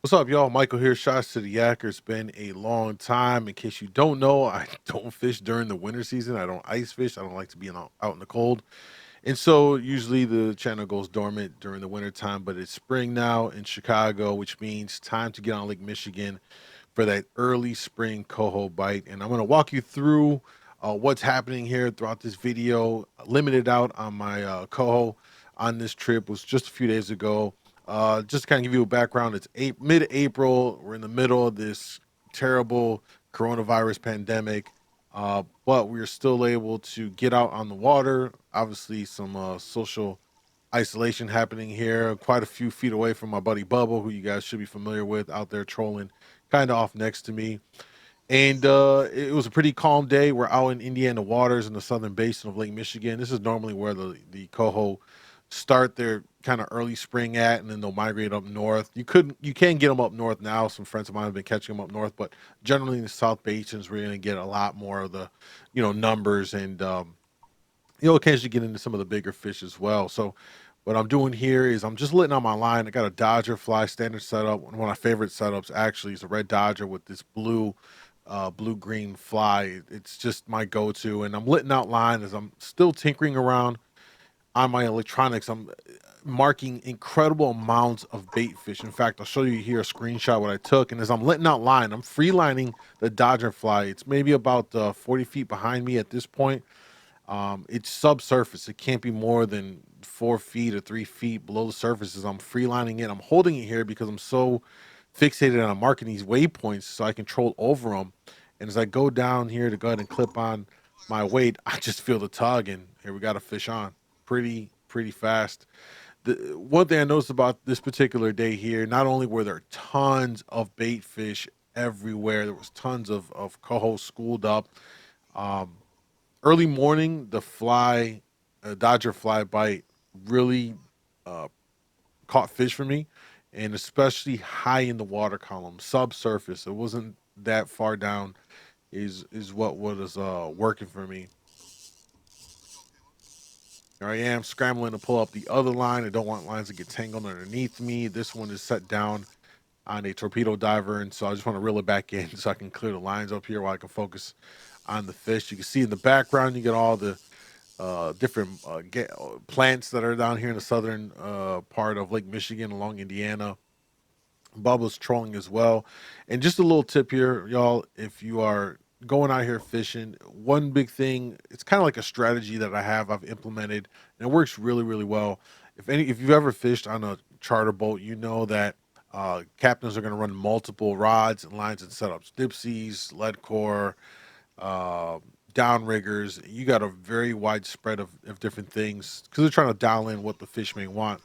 What's up, y'all? Michael here. Shots to the Yacker. It's been a long time. In case you don't know, I don't fish during the winter season. I don't ice fish. I don't like to be out in the cold. And so usually the channel goes dormant during the winter time, but it's spring now in Chicago, which means time to get on Lake Michigan for that early spring coho bite. And I'm going to walk you through what's happening here throughout this video. Limited out on my coho on this trip was just a few days ago. Just to kind of give you a background, it's mid-April. We're in the middle of this terrible coronavirus pandemic, but we're still able to get out on the water. Obviously, some social isolation happening here, quite a few feet away from my buddy Bubba, who you guys should be familiar with, out there trolling, kind of off next to me. And it was a pretty calm day. We're out in Indiana waters in the southern basin of Lake Michigan. This is normally where the coho start their kind of early spring at, and then they'll migrate up north. You can get them up north now. Some friends of mine have been catching them up north, but generally in the south basins, we're going to get a lot more of the, numbers, and you'll occasionally get into some of the bigger fish as well. So what I'm doing here is I'm just letting out my line. I got a Dodger fly standard setup. One of my favorite setups actually is a red Dodger with this blue green fly. It's just my go-to, and I'm letting out line as I'm still tinkering around on my electronics. I'm marking incredible amounts of bait fish. In fact, I'll show you here a screenshot what I took. And as I'm letting out line, I'm free lining the Dodger fly. It's maybe about 40 feet behind me at this point. It's subsurface. It can't be more than 4 feet or 3 feet below the surface. As I'm freelining it, I'm holding it here because I'm so fixated on marking these waypoints so I control over them. And as I go down here to go ahead and clip on my weight, I just feel the tug, and here we got a fish on pretty fast. The one thing I noticed about this particular day here, not only were there tons of bait fish everywhere, there was tons of coho schooled up. Um, Early morning, the Dodger fly bite really uh, caught fish for me, and especially high in the water column, subsurface. It wasn't that far down. Is what was working for me. Here I am scrambling to pull up the other line. I don't want lines to get tangled underneath me. This one is set down on a torpedo diver, and so I just want to reel it back in so I can clear the lines up here while I can focus on the fish. You can see in the background, you get all the different plants that are down here in the southern part of Lake Michigan along Indiana. Bubba's trolling as well. And just a little tip here, y'all, if you are going out here fishing, one big thing, it's kind of like a strategy that I've implemented, and it works really well. If you've ever fished on a charter boat, you know that captains are going to run multiple rods and lines and setups, dipsies, lead core, uh, downriggers. You got a very wide spread of different things because they're trying to dial in what the fish may want.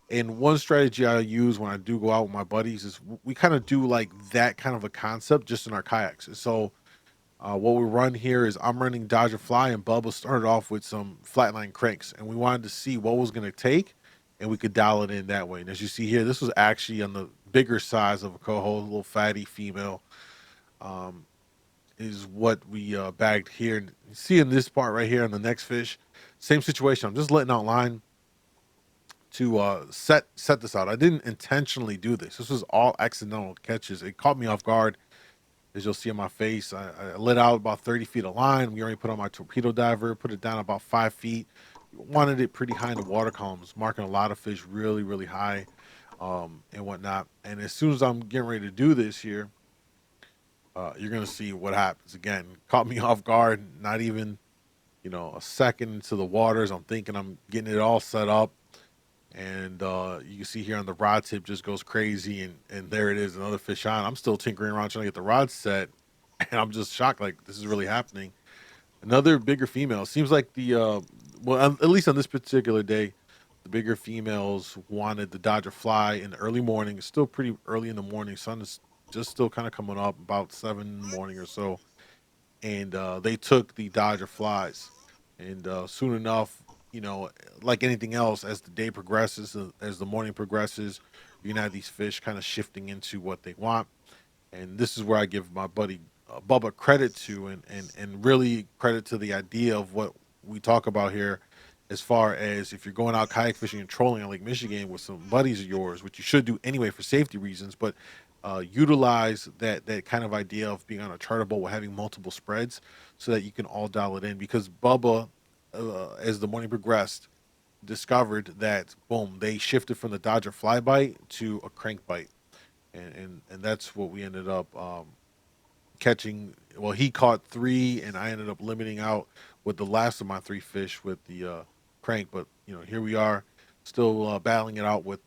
And one strategy I use when I do go out with my buddies is we kind of do like that kind of a concept just in our kayaks. And so what we run here is I'm running Dodger Fly, and Bubba started off with some flatline cranks, and we wanted to see what was going to take, and we could dial it in that way. And as you see here, this was actually on the bigger size of a coho, a little fatty female. Um, is what we bagged here. And you see in this part right here on the next fish, same situation. I'm just letting out line to set this out. I didn't intentionally do this. This was all accidental catches. It caught me off guard, as you'll see on my face. I let out about 30 feet of line. We already put on my torpedo diver, put it down about 5 feet. Wanted it pretty high in the water columns, marking a lot of fish really high, and whatnot. And as soon as I'm getting ready to do this here, you're gonna see what happens. Again, caught me off guard. Not even a second into the waters. I'm thinking I'm getting it all set up, and you can see here on the rod tip just goes crazy, and there it is, another fish on. I'm still tinkering around trying to get the rod set, and I'm just shocked, like this is really happening. Another bigger female. Seems like the at least on this particular day, the bigger females wanted the Dodger fly in the early morning. It's still pretty early in the morning. Sun is just still kind of coming up, about 7 in the morning or so, and they took the Dodger flies. And soon enough, like anything else, as the day progresses, as the morning progresses, you're gonna have these fish kind of shifting into what they want. And this is where I give my buddy Bubba credit to, and really credit to the idea of what we talk about here as far as if you're going out kayak fishing and trolling on Lake Michigan with some buddies of yours, which you should do anyway for safety reasons, but utilize that kind of idea of being on a charter boat with having multiple spreads so that you can all dial it in. Because Bubba, as the morning progressed, discovered that boom, they shifted from the Dodger fly bite to a crankbite, and that's what we ended up catching. Well, he caught three, and I ended up limiting out with the last of my three fish with the crank. But here we are, still battling it out with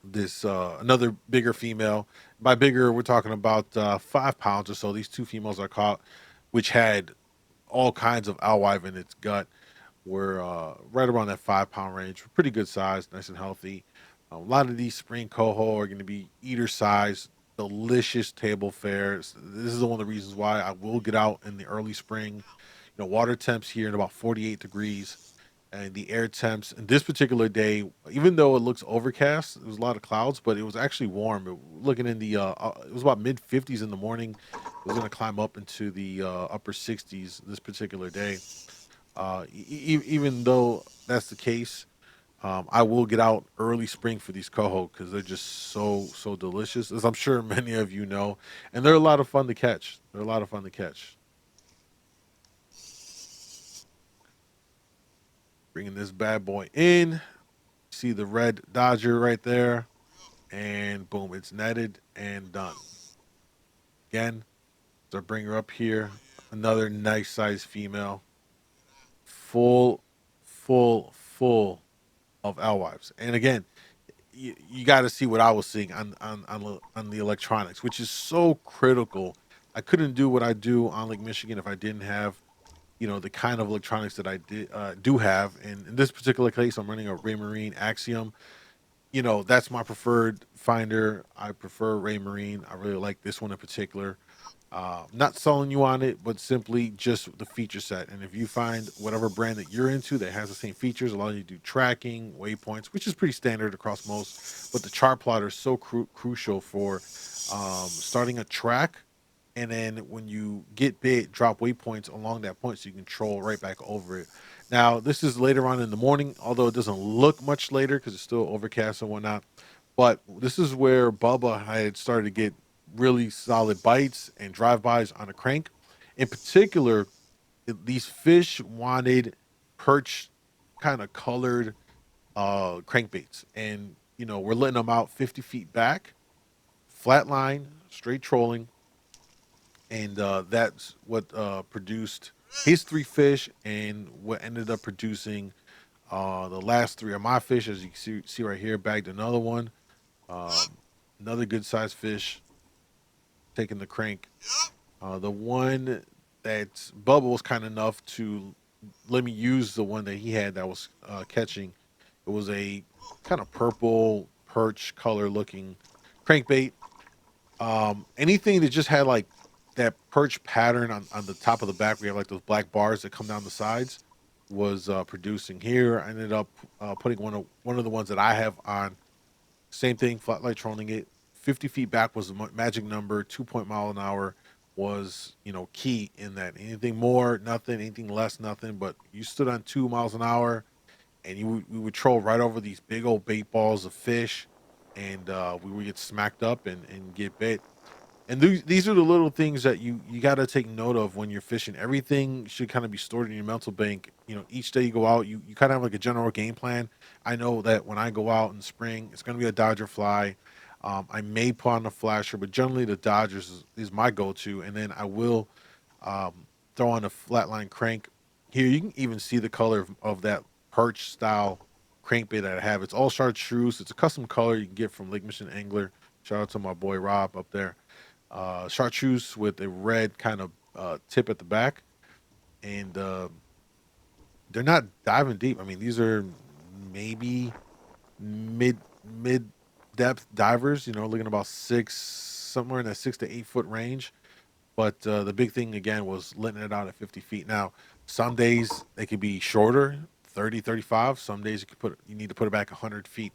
this another bigger female. By bigger, we're talking about 5 pounds or so. These two females I caught, which had all kinds of alewife in its gut, were right around that 5 pound range. Pretty good size, nice and healthy. A lot of these spring coho are going to be eater size, delicious table fares. This is one of the reasons why I will get out in the early spring. Water temps here at about 48 degrees, and the air temps. And this particular day, even though it looks overcast, there was a lot of clouds, but it was actually warm. Looking in the, it was about mid 50s in the morning. It was going to climb up into the upper 60s this particular day. Even though that's the case, I will get out early spring for these coho because they're just so delicious, as I'm sure many of you know, and they're a lot of fun to catch. They're a lot of fun to catch. Bringing this bad boy in. See the red Dodger right there, and boom, it's netted and done. Again, so bring her up here. Another nice size female, full, full of alewives. And again, you got to see what I was seeing on the electronics, which is so critical. I couldn't do what I do on Lake Michigan if I didn't have the kind of electronics that I do have. And in this particular case, I'm running a Raymarine Axiom. That's my preferred finder. I prefer Raymarine. I really like this one in particular. Not selling you on it, but simply just the feature set. And if you find whatever brand that you're into that has the same features, allowing you to do tracking, waypoints, which is pretty standard across most, but the chart plotter is so crucial for starting a track. And then when you get bit, drop waypoints along that point so you can troll right back over it. Now, this is later on in the morning, although it doesn't look much later because it's still overcast and whatnot. But this is where Bubba had started to get really solid bites and drive-bys on a crank. In particular, these fish wanted perch kind of colored crankbaits. And, we're letting them out 50 feet back, flat line, straight trolling, and that's what produced his three fish, and what ended up producing the last three of my fish. As you can see right here, bagged another one, um, another good sized fish, taking the crank. The one that Bubba was kind enough to let me use, the one that he had that was catching. It was a kind of purple perch color looking crankbait. Anything that just had like that perch pattern on the top of the back, we have like those black bars that come down the sides, was producing here. I ended up putting one of the ones that I have on. Same thing, flat light trolling it. 50 feet back was the magic number. 2 point mile an hour was key in that. Anything more, nothing. Anything less, nothing. But you stood on 2 miles an hour, and we would troll right over these big old bait balls of fish, and we would get smacked up and get bit. And these are the little things that you got to take note of when you're fishing. Everything should kind of be stored in your mental bank. Each day you go out, you kind of have like a general game plan. I know that when I go out in spring, it's going to be a Dodger fly. I may put on a flasher, but generally the Dodgers is my go-to. And then I will throw on a flatline crank. Here, you can even see the color of that perch style crankbait that I have. It's all chartreuse. It's a custom color you can get from Lake Michigan Angler. Shout out to my boy Rob up there. Chartreuse with a red kind of tip at the back, and they're not diving deep. I mean, these are maybe mid depth divers. Looking about somewhere in that 6 to 8 foot range. But the big thing again was letting it out at 50 feet. Now, some days they could be shorter, 30, 35. Some days you need to put it back 100 feet.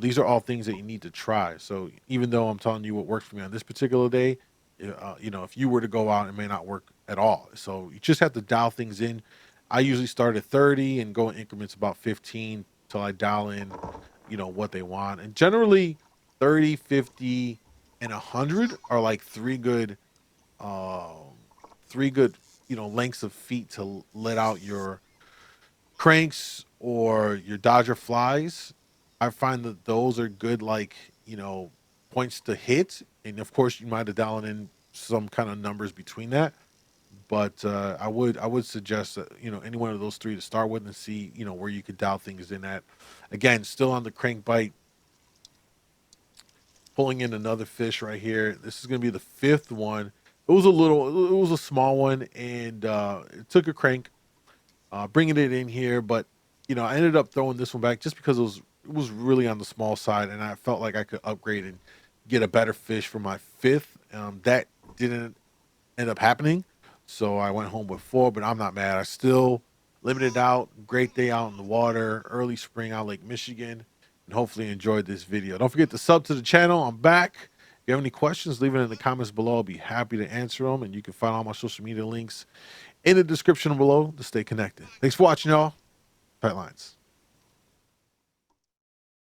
These are all things that you need to try. So even though I'm telling you what works for me on this particular day, if you were to go out, it may not work at all. So you just have to dial things in. I usually start at 30 and go in increments about 15 till I dial in, what they want. And generally 30, 50, and 100 are like um, three good, lengths of feet to let out your cranks or your Dodger flies. I find that those are good, like, points to hit. And of course, you might have dialed in some kind of numbers between that. But I would suggest that any one of those three to start with and see where you could dial things in at. Again, still on the crankbait, pulling in another fish right here. This is going to be the fifth one. It was a small one, and it took a crank, bringing it in here. But I ended up throwing this one back just because it was really on the small side, and I felt like I could upgrade and get a better fish for my fifth. That didn't end up happening, so I went home with four. But I'm not mad. I still limited out. Great day out in the water, early spring out Lake Michigan, and hopefully enjoyed this video. Don't forget to sub to the channel. I'm back. If you have any questions, leave it in the comments below. I'll be happy to answer them, and you can find all my social media links in the description below to stay connected. Thanks for watching, y'all. Tight lines.